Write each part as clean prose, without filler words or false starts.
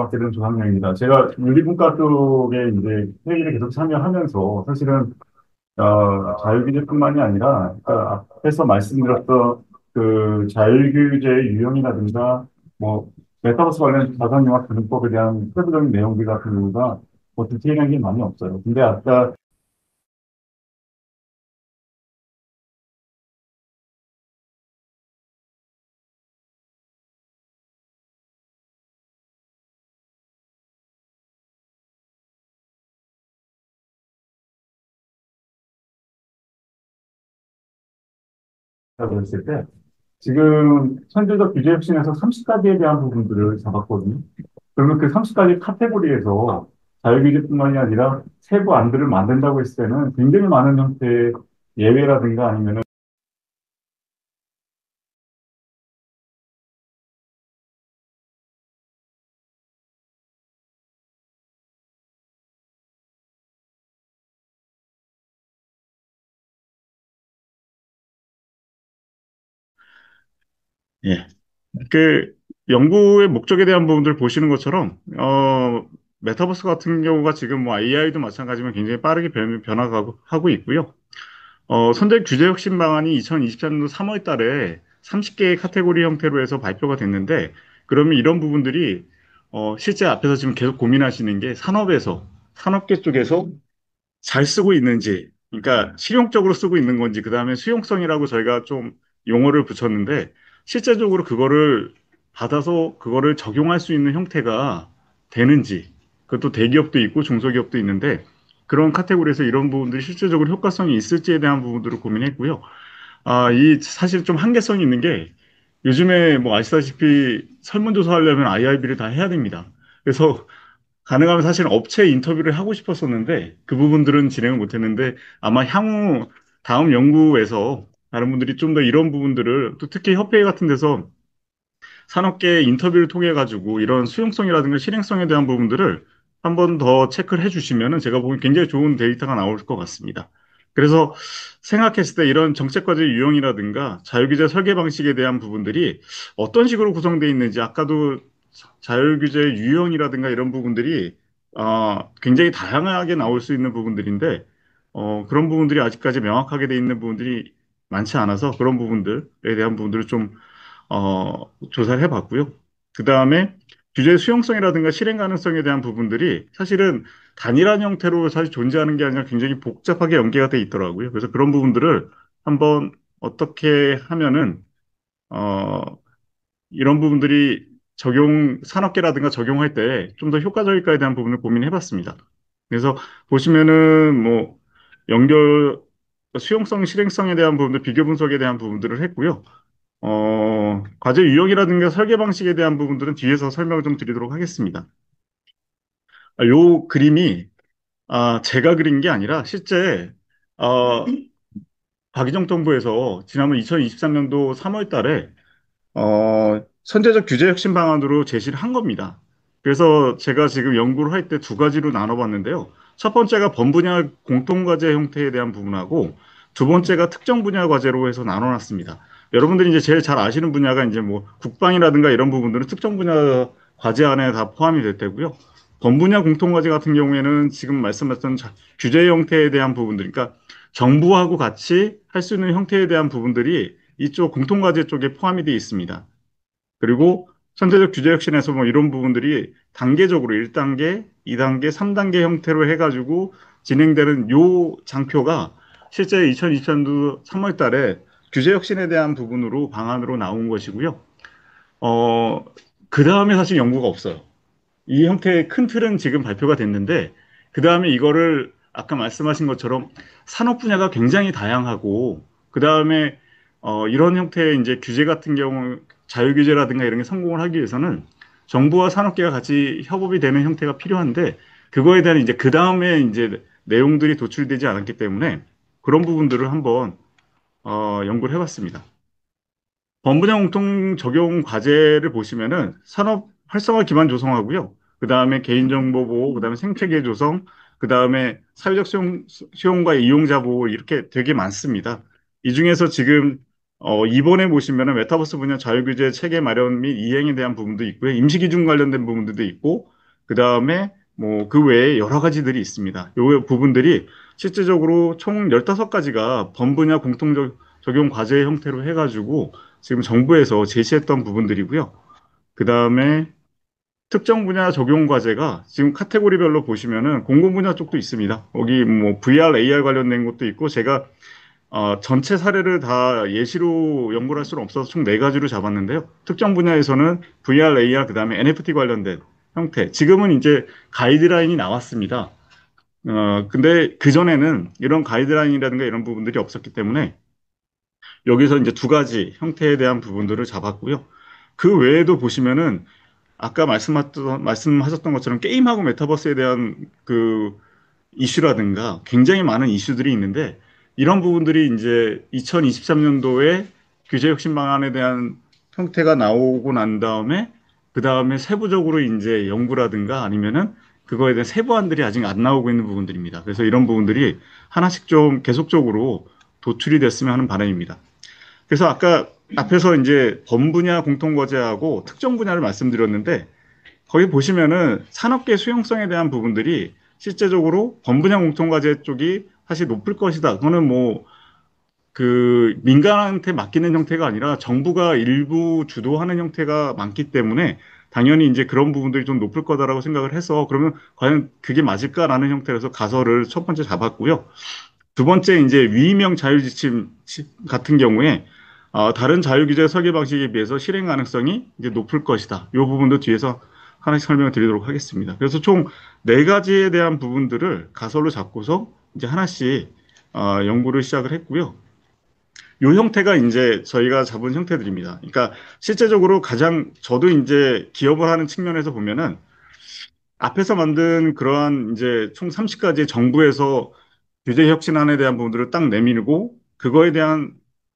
박대는 조상명입니다. 제가 윤리분과 쪽에 이제 회의를 계속 참여하면서 사실은 자율규제뿐만이 아니라 그러니까 앞에서 말씀드렸던 그 자율규제의 유형이라든가 뭐 메타버스 관련 자산융합 기능법에 대한 세부적인 내용들 같은 경우가 뭐 디테일한 게 많이 없어요. 근데 아까 그랬을 때 지금 선제적 규제 혁신에서 30가지에 대한 부분들을 잡았거든요. 그러면 그 30가지 카테고리에서 자율규제뿐만이 아니라 세부 안들을 만든다고 했을 때는 굉장히 많은 형태의 예외라든가 아니면 예. 그 연구의 목적에 대한 부분들 보시는 것처럼 메타버스 같은 경우가 지금 뭐 AI도 마찬가지지만 굉장히 빠르게 변화하고 있고요. 선제 규제 혁신 방안이 2023년도 3월 달에 30개의 카테고리 형태로 해서 발표가 됐는데 그러면 이런 부분들이 실제 앞에서 지금 계속 고민하시는 게 산업계 쪽에서 잘 쓰고 있는지, 그러니까 실용적으로 쓰고 있는 건지, 그 다음에 수용성이라고 저희가 좀 용어를 붙였는데, 실제적으로 그거를 받아서 그거를 적용할 수 있는 형태가 되는지, 그것도 대기업도 있고 중소기업도 있는데, 그런 카테고리에서 이런 부분들이 실제적으로 효과성이 있을지에 대한 부분들을 고민했고요. 이 사실 좀 한계성이 있는 게, 요즘에 뭐 아시다시피 설문조사 하려면 IRB를 다 해야 됩니다. 그래서 가능하면 사실 업체 인터뷰를 하고 싶었었는데 그 부분들은 진행을 못했는데 아마 향후 다음 연구에서 다른 분들이 좀 더 이런 부분들을 또 특히 협회의 같은 데서 산업계 인터뷰를 통해 가지고 이런 수용성이라든가 실행성에 대한 부분들을 한 번 더 체크를 해주시면은 제가 보기엔 굉장히 좋은 데이터가 나올 것 같습니다. 그래서 생각했을 때 이런 정책과제 유형이라든가 자율규제 설계 방식에 대한 부분들이 어떤 식으로 구성되어 있는지 아까도 자율규제 유형이라든가 이런 부분들이 굉장히 다양하게 나올 수 있는 부분들인데 그런 부분들이 아직까지 명확하게 돼 있는 부분들이 많지 않아서 그런 부분들에 대한 부분들을 좀 조사를 해봤고요. 그 다음에 규제 수용성이라든가 실행 가능성에 대한 부분들이 사실은 단일한 형태로 사실 존재하는 게 아니라 굉장히 복잡하게 연계가 돼 있더라고요. 그래서 그런 부분들을 한번 어떻게 하면은 어, 이런 부분들이 산업계라든가 적용할 때 좀 더 효과적일까에 대한 부분을 고민해 봤습니다. 그래서 보시면은 뭐 연결, 수용성, 실행성에 대한 부분들, 비교 분석에 대한 부분들을 했고요. 과제 유형이라든가 설계 방식에 대한 부분들은 뒤에서 설명을 좀 드리도록 하겠습니다. 요 그림이 제가 그린 게 아니라 실제 어, 박희정 정부에서 지난번 2023년도 3월 달에 선제적 규제 혁신 방안으로 제시를 한 겁니다. 그래서 제가 지금 연구를 할 때 두 가지로 나눠봤는데요. 첫 번째가 번분야 공통과제 형태에 대한 부분하고 두 번째가 특정 분야 과제로 해서 나눠놨습니다. 여러분들이 이제 제일 잘 아시는 분야가 이제 뭐 국방이라든가 이런 부분들은 특정 분야 과제 안에 다 포함이 될 테고요. 번분야 공통과제 같은 경우에는 지금 말씀하셨던 규제 형태에 대한 부분들, 그러니까 정부하고 같이 할 수 있는 형태에 대한 부분들이 이쪽 공통과제 쪽에 포함이 되어 있습니다. 그리고 선제적 규제 혁신에서 뭐 이런 부분들이 단계적으로 1단계, 2단계, 3단계 형태로 해가지고 진행되는 요 장표가 실제 2020년도 3월 달에 규제 혁신에 대한 부분으로 방안으로 나온 것이고요. 어, 그 다음에 사실 연구가 없어요. 이 형태의 큰 틀은 지금 발표가 됐는데, 그 다음에 이거를 아까 말씀하신 것처럼 산업 분야가 굉장히 다양하고, 그 다음에 이런 형태의 이제 규제 같은 경우, 자율규제라든가 이런 게 성공을 하기 위해서는 정부와 산업계가 같이 협업이 되는 형태가 필요한데, 그거에 대한 이제 그 다음에 이제 내용들이 도출되지 않았기 때문에 그런 부분들을 한번 연구를 해봤습니다. 범분야 공통 적용 과제를 보시면은 산업 활성화 기반 조성하고요. 그 다음에 개인정보 보호, 그 다음에 생태계 조성, 그 다음에 사회적 수용과 이용자 보호 이렇게 되게 많습니다. 이 중에서 지금 이번에 보시면은 메타버스 분야 자율규제 체계 마련 및 이행에 대한 부분도 있고요. 임시기준 관련된 부분들도 있고, 그 다음에 뭐 그 외에 여러 가지들이 있습니다. 요 부분들이 실질적으로 총 15가지가 범분야 공통 적용 과제 형태로 해가지고 지금 정부에서 제시했던 부분들이고요. 그 다음에 특정 분야 적용 과제가 지금 카테고리별로 보시면은 공공 분야 쪽도 있습니다. 거기 뭐 VR, AR 관련된 것도 있고 제가 전체 사례를 다 예시로 연구를 할 수는 없어서 총 네가지로 잡았는데요. 특정 분야에서는 VR, AR, 그다음에 NFT 관련된 형태. 지금은 이제 가이드라인이 나왔습니다. 근데 그전에는 이런 가이드라인이라든가 이런 부분들이 없었기 때문에 여기서 이제 두 가지 형태에 대한 부분들을 잡았고요. 그 외에도 보시면은 아까 말씀하셨던 것처럼 게임하고 메타버스에 대한 그 이슈라든가 굉장히 많은 이슈들이 있는데 이런 부분들이 이제 2023년도에 규제 혁신 방안에 대한 형태가 나오고 난 다음에 그 다음에 세부적으로 이제 연구라든가 아니면은 그거에 대한 세부안들이 아직 안 나오고 있는 부분들입니다. 그래서 이런 부분들이 하나씩 좀 계속적으로 도출이 됐으면 하는 바람입니다. 그래서 아까 앞에서 이제 범분야 공통과제하고 특정 분야를 말씀드렸는데 거기 보시면은 산업계 수용성에 대한 부분들이 실제적으로 범분야 공통과제 쪽이 사실 높을 것이다. 그거는 뭐 그 민간한테 맡기는 형태가 아니라 정부가 일부 주도하는 형태가 많기 때문에 당연히 이제 그런 부분들이 좀 높을 거다라고 생각을 해서 그러면 과연 그게 맞을까라는 형태로서 가설을 첫 번째 잡았고요. 두 번째 이제 위임형 자율지침 같은 경우에 다른 자율규제 설계 방식에 비해서 실행 가능성이 이제 높을 것이다. 이 부분도 뒤에서 하나씩 설명을 드리도록 하겠습니다. 그래서 총 네 가지에 대한 부분들을 가설로 잡고서 이제 하나씩 연구를 시작을 했고요. 이 형태가 이제 저희가 잡은 형태들입니다. 그러니까 실제적으로 가장 저도 이제 기업을 하는 측면에서 보면은 앞에서 만든 그러한 이제 총 30가지 정부에서 규제 혁신안에 대한 부분들을 딱 내밀고 그거에 대한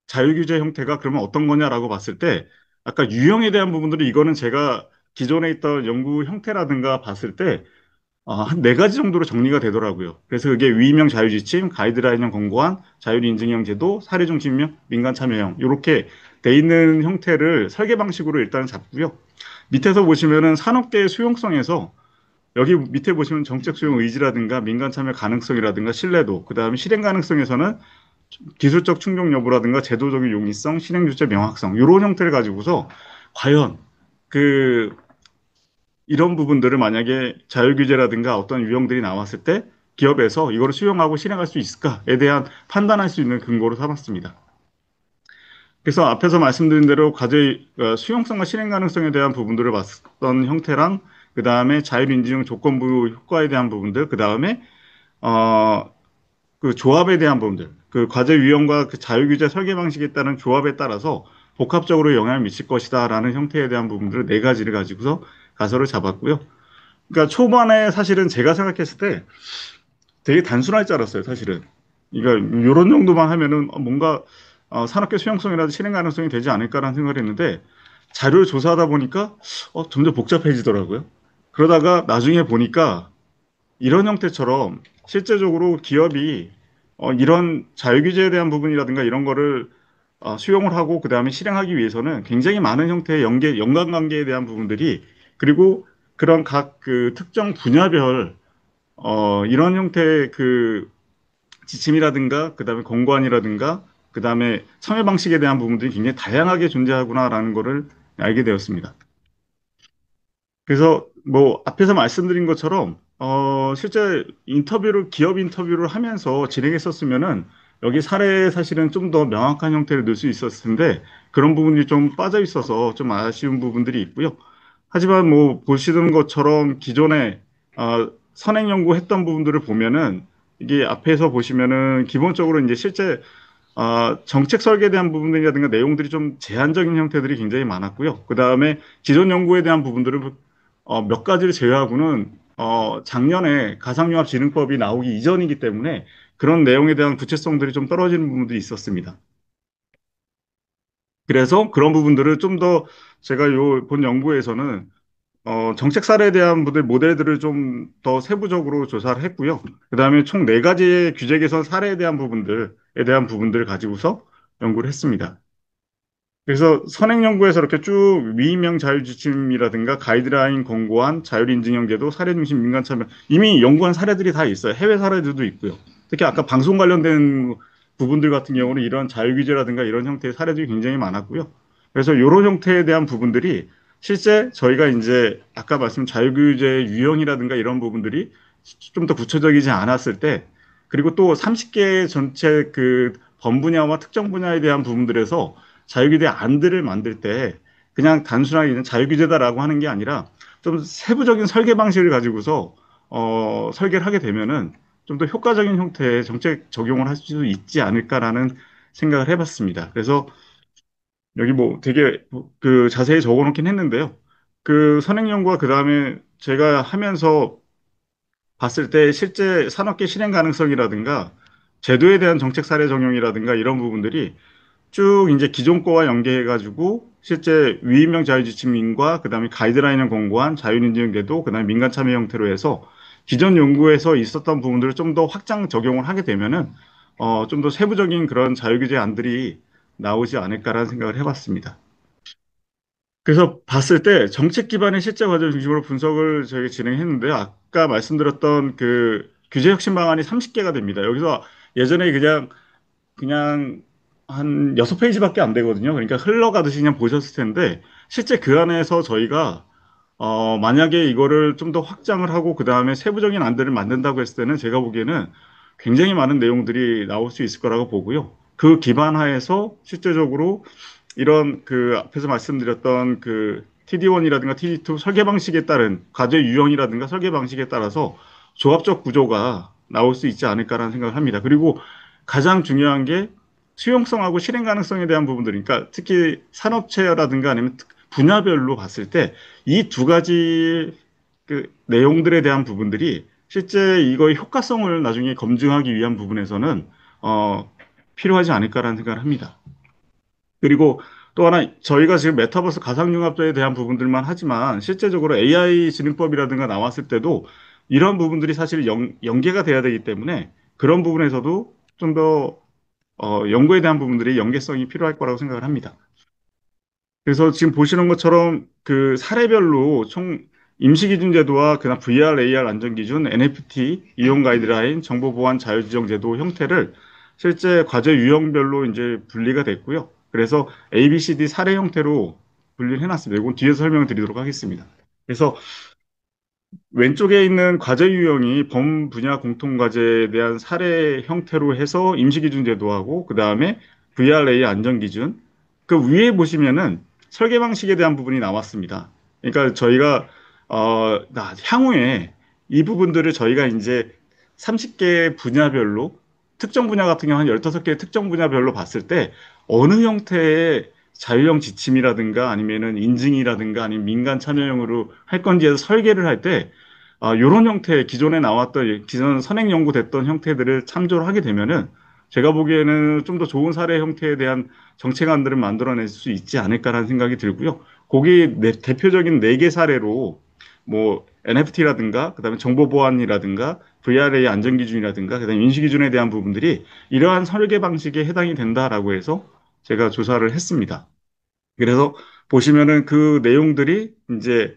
자율규제 형태가 그러면 어떤 거냐라고 봤을 때 아까 유형에 대한 부분들이 이거는 제가 기존에 있던 연구 형태라든가 봤을 때 한 네 가지 정도로 정리가 되더라고요. 그래서 그게 위임형 자율지침, 가이드라인형 권고안, 자율인증형 제도, 사례 중심형, 민간 참여형 이렇게 돼 있는 형태를 설계 방식으로 일단 잡고요. 밑에서 보시면은 산업계의 수용성에서 여기 밑에 보시면 정책 수용 의지라든가 민간 참여 가능성이라든가 신뢰도, 그다음에 실행 가능성에서는 기술적 충족 여부라든가 제도적인 용이성, 실행 주체 명확성 이런 형태를 가지고서 과연 그 이런 부분들을 만약에 자율규제라든가 어떤 유형들이 나왔을 때 기업에서 이거를 수용하고 실행할 수 있을까에 대한 판단할 수 있는 근거로 삼았습니다. 그래서 앞에서 말씀드린 대로 과제 수용성과 실행 가능성에 대한 부분들을 봤던 형태랑 그 다음에 자율인증 조건부 효과에 대한 부분들, 그 다음에 어, 그 조합에 대한 부분들, 그 과제 유형과 그 자율규제 설계 방식에 따른 조합에 따라서 복합적으로 영향을 미칠 것이다라는 형태에 대한 부분들을 네 가지를 가지고서 가설을 잡았고요. 그러니까 초반에 사실은 제가 생각했을 때 되게 단순할 줄 알았어요, 사실은. 그러니까 이런 정도만 하면은 뭔가 산업계 수용성이라도 실행 가능성이 되지 않을까라는 생각을 했는데 자료를 조사하다 보니까 점점 복잡해지더라고요. 그러다가 나중에 보니까 이런 형태처럼 실제적으로 기업이 이런 자율규제에 대한 부분이라든가 이런 거를 수용을 하고 그 다음에 실행하기 위해서는 굉장히 많은 형태의 연관관계에 대한 부분들이 그리고 그런 각 그 특정 분야별 이런 형태의 그 지침이라든가 그다음에 공관이라든가 그다음에 참여 방식에 대한 부분들이 굉장히 다양하게 존재하구나라는 거를 알게 되었습니다. 그래서 뭐 앞에서 말씀드린 것처럼 실제 기업 인터뷰를 하면서 진행했었으면은 여기 사례에 사실은 좀 더 명확한 형태를 넣을 수 있었을 텐데 그런 부분이 좀 빠져 있어서 좀 아쉬운 부분들이 있고요. 하지만 뭐 보시는 것처럼 기존에 선행 연구했던 부분들을 보면은 이게 앞에서 보시면은 기본적으로 이제 실제 정책 설계에 대한 부분이라든가 내용들이 좀 제한적인 형태들이 굉장히 많았고요. 그 다음에 기존 연구에 대한 부분들을 몇 가지를 제외하고는 작년에 가상융합진흥법이 나오기 이전이기 때문에 그런 내용에 대한 구체성들이 좀 떨어지는 부분들이 있었습니다. 그래서 그런 부분들을 좀 더 제가 요 본 연구에서는 정책 사례에 대한 모델들을 좀 더 세부적으로 조사를 했고요. 그다음에 총 네 가지의 규제 개선 사례에 대한 부분들을 가지고서 연구를 했습니다. 그래서 선행 연구에서 이렇게 쭉 위임형 자율지침이라든가 가이드라인 권고안 자율인증형 제도 사례 중심 민간 참여 이미 연구한 사례들이 다 있어요. 해외 사례들도 있고요. 특히 아까 방송 관련된 부분들 같은 경우는 이런 자율규제라든가 이런 형태의 사례들이 굉장히 많았고요. 그래서 이런 형태에 대한 부분들이 실제 저희가 이제 아까 말씀 자율규제의 유형이라든가 이런 부분들이 좀 더 구체적이지 않았을 때 그리고 또 30개 전체 그 범분야와 특정 분야에 대한 부분들에서 자유규제 안들을 만들 때 그냥 단순하게 그냥 자유규제다라고 하는 게 아니라 좀 세부적인 설계 방식을 가지고서 설계를 하게 되면은 좀 더 효과적인 형태의 정책 적용을 할 수 있지 않을까라는 생각을 해봤습니다. 그래서 여기 뭐 되게 그 자세히 적어놓긴 했는데요. 그 선행연구와 그 다음에 제가 하면서 봤을 때 실제 산업계 실행 가능성이라든가 제도에 대한 정책 사례 적용이라든가 이런 부분들이 쭉 이제 기존 거와 연계해가지고 실제 위임형 자율지침인과 그다음에 가이드라인을 공고한 자율인증제도 그다음에 민간 참여 형태로 해서 기존 연구에서 있었던 부분들을 좀 더 확장 적용을 하게 되면은 좀 더 세부적인 그런 자율규제 안들이 나오지 않을까라는 생각을 해봤습니다. 그래서 봤을 때 정책 기반의 실제 과제 중심으로 분석을 저희가 진행했는데요. 아까 말씀드렸던 그 규제 혁신 방안이 30개가 됩니다. 여기서 예전에 그냥 한 6페이지밖에 안 되거든요. 그러니까 흘러가듯이 그냥 보셨을 텐데 실제 그 안에서 저희가 만약에 이거를 좀 더 확장을 하고 그 다음에 세부적인 안들을 만든다고 했을 때는 제가 보기에는 굉장히 많은 내용들이 나올 수 있을 거라고 보고요. 그 기반 하에서 실제적으로 이런 그 앞에서 말씀드렸던 그 TD1이라든가 TD2 설계 방식에 따른 과제 유형이라든가 설계 방식에 따라서 조합적 구조가 나올 수 있지 않을까라는 생각을 합니다. 그리고 가장 중요한 게 수용성하고 실행 가능성에 대한 부분들, 그러니까 특히 산업체라든가 아니면 분야별로 봤을 때 이 두 가지 그 내용들에 대한 부분들이 실제 이거의 효과성을 나중에 검증하기 위한 부분에서는 필요하지 않을까라는 생각을 합니다. 그리고 또 하나 저희가 지금 메타버스 가상융합자에 대한 부분들만 하지만 실제적으로 AI 지능법이라든가 나왔을 때도 이런 부분들이 사실 연계가 돼야 되기 때문에 그런 부분에서도 좀 더 연구에 대한 부분들이 연계성이 필요할 거라고 생각을 합니다. 그래서 지금 보시는 것처럼 그 사례별로 총 임시기준제도와 그다음 VR, AR 안전기준, NFT, 이용 가이드라인, 정보보안 자유지정제도 형태를 실제 과제 유형별로 이제 분리가 됐고요. 그래서 ABCD 사례 형태로 분리를 해놨습니다. 이건 뒤에서 설명을 드리도록 하겠습니다. 그래서 왼쪽에 있는 과제 유형이 범 분야 공통 과제에 대한 사례 형태로 해서 임시기준 제도하고 그다음에 VRA 안전 기준 그 위에 보시면은 설계 방식에 대한 부분이 나왔습니다. 그러니까 저희가 향후에 이 부분들을 저희가 이제 30개 분야별로 특정 분야 같은 경우 한 15개 특정 분야별로 봤을 때 어느 형태의 자유형 지침이라든가 아니면은 인증이라든가 아니면 민간 참여형으로 할 건지에서 설계를 할 때 이런 형태 기존에 나왔던 기존 선행 연구됐던 형태들을 참조를 하게 되면은 제가 보기에는 좀 더 좋은 사례 형태에 대한 정책안들을 만들어낼 수 있지 않을까라는 생각이 들고요. 거기 대표적인 4개 사례로 뭐 NFT라든가 그다음에 정보 보안이라든가 VRA 안전 기준이라든가 그다음에 인식 기준에 대한 부분들이 이러한 설계 방식에 해당이 된다라고 해서 제가 조사를 했습니다. 그래서 보시면은 그 내용들이 이제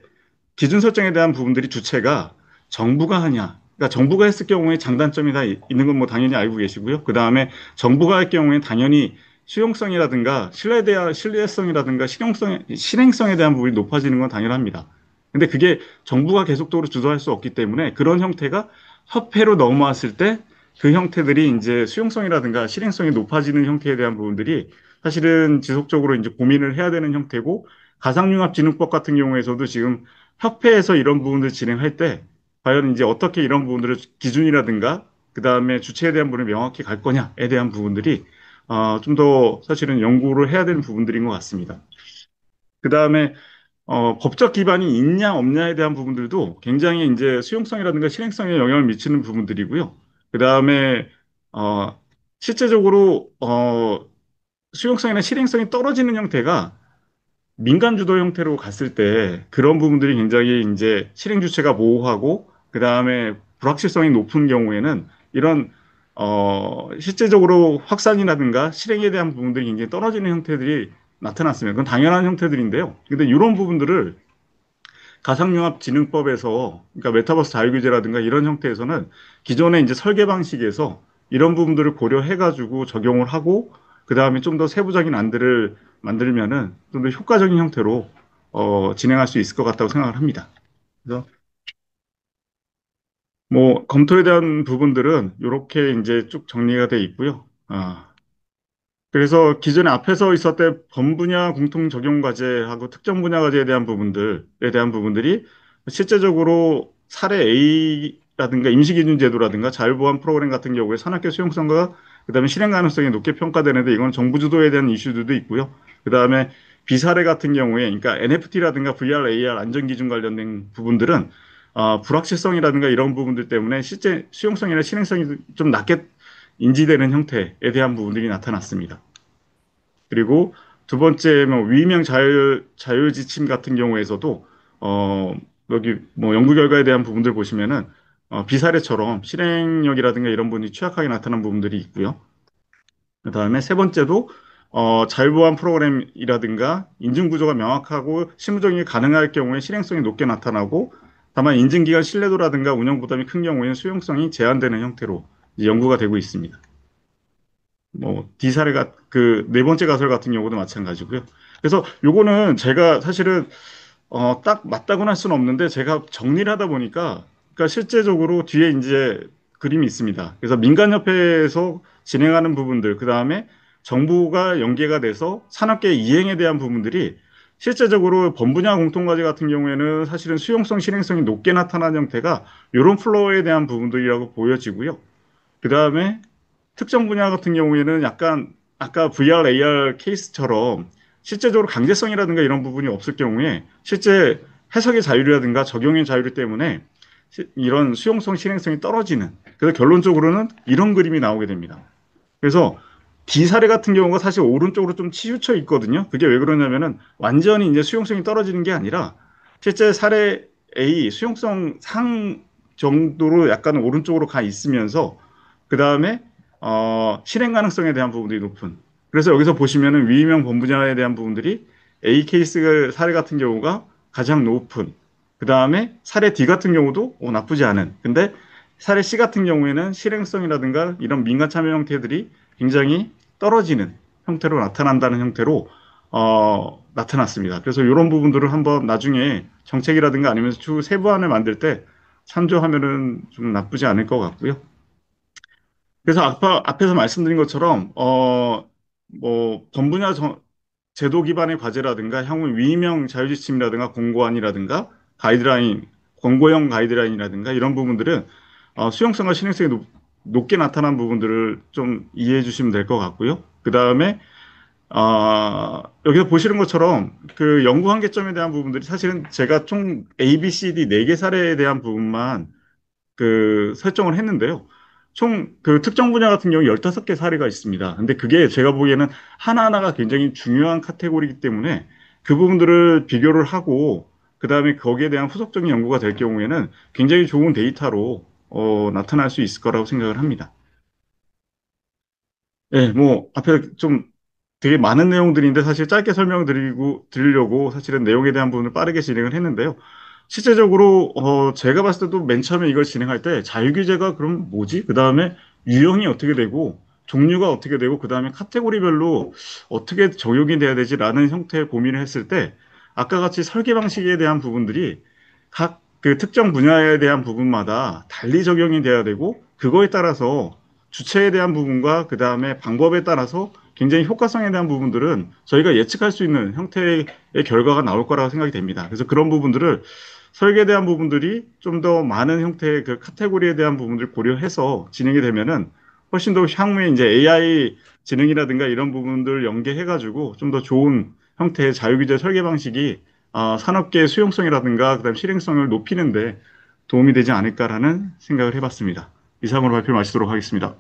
기준 설정에 대한 부분들이 주체가 정부가 하냐. 그러니까 정부가 했을 경우에 장단점이 다 있는 건 뭐 당연히 알고 계시고요. 그 다음에 정부가 할 경우에 당연히 수용성이라든가 신뢰성이라든가 실행성에 대한 부분이 높아지는 건 당연합니다. 근데 그게 정부가 계속적으로 주도할 수 없기 때문에 그런 형태가 협회로 넘어왔을 때 그 형태들이 이제 수용성이라든가 실행성이 높아지는 형태에 대한 부분들이 사실은 지속적으로 이제 고민을 해야 되는 형태고 가상융합진흥법 같은 경우에서도 지금 협회에서 이런 부분들을 진행할 때 과연 이제 어떻게 이런 부분들을 기준이라든가 그 다음에 주체에 대한 부분을 명확히 갈 거냐에 대한 부분들이 좀 더 사실은 연구를 해야 되는 부분들인 것 같습니다. 그 다음에 법적 기반이 있냐 없냐에 대한 부분들도 굉장히 이제 수용성이라든가 실행성에 영향을 미치는 부분들이고요. 그 다음에 실제적으로 수용성이나 실행성이 떨어지는 형태가 민간 주도 형태로 갔을 때 그런 부분들이 굉장히 이제 실행 주체가 모호하고 그 다음에 불확실성이 높은 경우에는 이런 실제적으로 확산이라든가 실행에 대한 부분들이 굉장히 떨어지는 형태들이 나타났습니다. 그건 당연한 형태들인데요. 근데 이런 부분들을 가상융합진흥법에서, 그러니까 메타버스 자유규제라든가 이런 형태에서는 기존의 이제 설계 방식에서 이런 부분들을 고려해가지고 적용을 하고, 그 다음에 좀 더 세부적인 안들을 만들면은 좀 더 효과적인 형태로 진행할 수 있을 것 같다고 생각을 합니다. 그래서 뭐 검토에 대한 부분들은 이렇게 이제 쭉 정리가 돼 있고요. 그래서 기존에 앞에서 있었던 범분야 공통 적용 과제하고 특정 분야 과제에 대한 부분들에 대한 부분들이 실제적으로 사례 A라든가 임시기준 제도라든가 자율보안 프로그램 같은 경우에 산학교 수용성과 그다음에 실행 가능성이 높게 평가되는데 이건 정부 주도에 대한 이슈들도 있고요. 그다음에 비사례 같은 경우에 그러니까 NFT라든가 VR, AR 안전 기준 관련된 부분들은 불확실성이라든가 이런 부분들 때문에 실제 수용성이나 실행성이 좀 낮게 인지되는 형태에 대한 부분들이 나타났습니다. 그리고 두 번째 뭐 위명 자율지침 같은 경우에서도 어 여기 뭐 연구 결과에 대한 부분들 보시면은 비사례처럼 실행력이라든가 이런 부분이 취약하게 나타난 부분들이 있고요. 그다음에 세 번째도 자율보안 프로그램이라든가 인증 구조가 명확하고 실무적이 가능할 경우에 실행성이 높게 나타나고 다만 인증기관 신뢰도라든가 운영 부담이 큰 경우에는 수용성이 제한되는 형태로 연구가 되고 있습니다. 뭐 D사례가 그 네 번째 가설 같은 경우도 마찬가지고요. 그래서 요거는 제가 사실은 딱 맞다고는 할 수는 없는데 제가 정리를 하다 보니까 그러니까 실제적으로 뒤에 이제 그림이 있습니다. 그래서 민간협회에서 진행하는 부분들, 그 다음에 정부가 연계가 돼서 산업계 이행에 대한 부분들이 실제적으로 범분야 공통과제 같은 경우에는 사실은 수용성, 실행성이 높게 나타나는 형태가 이런 플로어에 대한 부분들이라고 보여지고요. 그 다음에 특정 분야 같은 경우에는 약간 아까 VR, AR 케이스처럼 실제적으로 강제성이라든가 이런 부분이 없을 경우에 실제 해석의 자유라든가 적용의 자유 때문에 이런 수용성, 실행성이 떨어지는 그래서 결론적으로는 이런 그림이 나오게 됩니다. 그래서 D 사례 같은 경우가 사실 오른쪽으로 좀 치우쳐 있거든요. 그게 왜 그러냐면은 완전히 이제 수용성이 떨어지는 게 아니라 실제 사례 A 수용성 상 정도로 약간 오른쪽으로 가 있으면서 그 다음에 실행 가능성에 대한 부분들이 높은. 그래서 여기서 보시면은 위임형 본분야에 대한 부분들이 A 케이스 사례 같은 경우가 가장 높은. 그 다음에 사례 D 같은 경우도 나쁘지 않은. 근데 사례 C 같은 경우에는 실행성이라든가 이런 민간 참여 형태들이 굉장히 떨어지는 형태로 나타난다는 형태로 나타났습니다. 그래서 이런 부분들을 한번 나중에 정책이라든가 아니면 추후 세부안을 만들 때 참조하면은 좀 나쁘지 않을 것 같고요. 그래서 앞에서 말씀드린 것처럼 뭐 범분야 제도 기반의 과제라든가 향후 위임형 자율지침이라든가 공고안이라든가 가이드라인, 권고형 가이드라인이라든가 이런 부분들은 수용성과 실행성이 높게 나타난 부분들을 좀 이해해 주시면 될 것 같고요. 그 다음에 여기서 보시는 것처럼 그 연구 한계점에 대한 부분들이 사실은 제가 총 A, B, C, D 4개 사례에 대한 부분만 그 설정을 했는데요. 총 그 특정 분야 같은 경우 15개 사례가 있습니다. 근데 그게 제가 보기에는 하나하나가 굉장히 중요한 카테고리이기 때문에 그 부분들을 비교를 하고 그다음에 거기에 대한 후속적인 연구가 될 경우에는 굉장히 좋은 데이터로 나타날 수 있을 거라고 생각을 합니다. 예, 뭐 앞에 좀 되게 많은 내용들인데 사실 짧게 드리려고 사실은 내용에 대한 부분을 빠르게 진행을 했는데요. 실제적으로 제가 봤을 때도 맨 처음에 이걸 진행할 때 자유규제가 그럼 뭐지? 그 다음에 유형이 어떻게 되고 종류가 어떻게 되고 그 다음에 카테고리별로 어떻게 적용이 돼야 되지라는 형태의 고민을 했을 때 아까 같이 설계 방식에 대한 부분들이 각 그 특정 분야에 대한 부분마다 달리 적용이 돼야 되고 그거에 따라서 주체에 대한 부분과 그 다음에 방법에 따라서 굉장히 효과성에 대한 부분들은 저희가 예측할 수 있는 형태의 결과가 나올 거라고 생각이 됩니다. 그래서 그런 부분들을 설계에 대한 부분들이 좀 더 많은 형태의 그 카테고리에 대한 부분들을 고려해서 진행이 되면은 훨씬 더 향후에 이제 AI 지능이라든가 이런 부분들 연계해가지고 좀 더 좋은 형태의 자유규제 설계 방식이 산업계의 수용성이라든가 그다음 실행성을 높이는데 도움이 되지 않을까라는 생각을 해봤습니다. 이상으로 발표를 마치도록 하겠습니다.